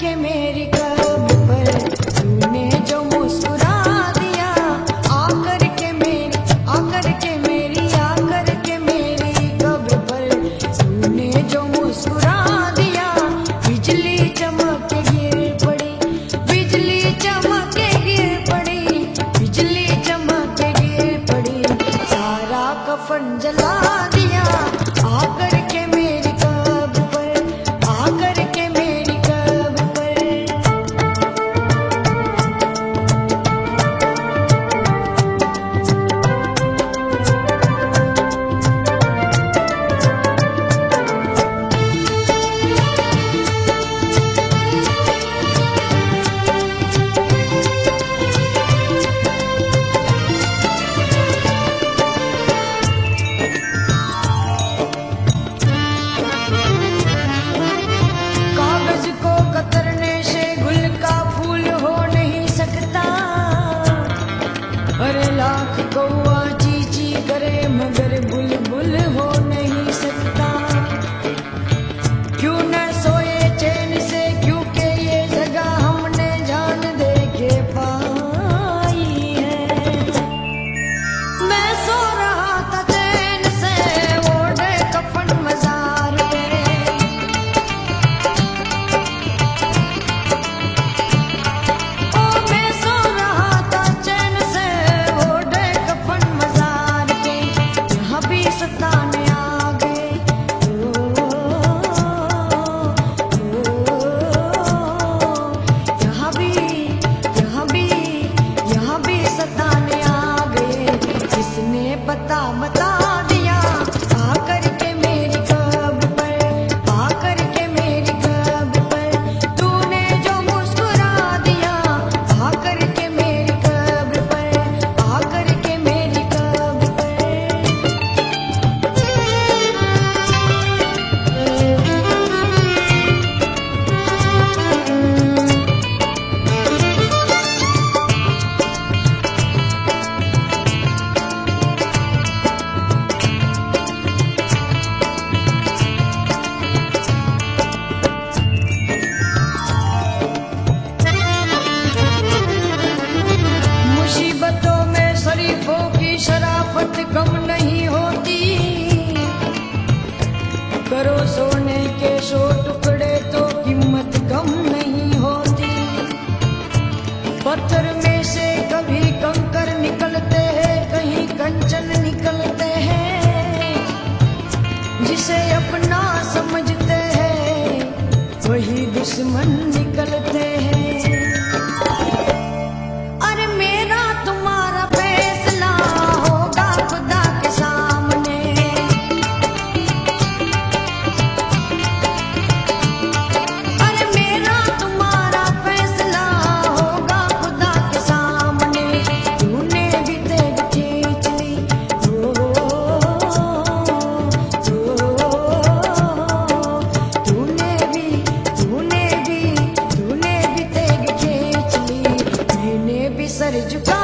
के मेरी कब्र पर तूने जो मुस्कुरा दिया, आकर के मेरी कब्र पर तूने जो मुस्कुरा दिया। बिजली चमक के गिर पड़ी, बिजली चमक के गिर पड़ी, बिजली चमक के गिर पड़ी, सारा कफन जला दिया। आकर के मेरी कब्र पर, आकर के मेरी कब्र पर। कागज को कतरने से गुल का फूल हो नहीं सकता। अरे लाख कौवा ची ची करे मगर बुलबुल हो नहीं सकता। क्यों न सोए चैन से, क्योंकि ये जगह हमने जान दे के पाई है। मैं सो रहा था चैन से ओढ़े कफन मजार पे। ओ मैं सो रहा था चैन से ओढ़े कफन मजार पे। यहाँ भी सताने आ गए, यहाँ भी सताने आ गए। किसने बता दिया, आकर के मेरी कब्र पर, आकर के मेरी कब्र पर तूने जो मुस्कुरा दिया। आकर के मेरी कब्र पर, आकर के मेरी कब्र पर। मुसीबतों में शरीफों की शराफत कम नहीं होती। करो सोने के 100 टुकड़े तो कीमत कम नहीं होती। पत्थर में से कभी कंकर निकलते हैं, कहीं कंचन निकलते हैं। जिसे अपना समझते हैं वही दुश्मन निकलते हैं। अरे मेरा तुम्हारा फैसला होगा खुदा के सामने। अरे मेरा तुम्हारा फैसला होगा खुदा के सामने। तूने भी तेग खींच ली, तूने भी तेग खींच ली। मैंने भी सर झुका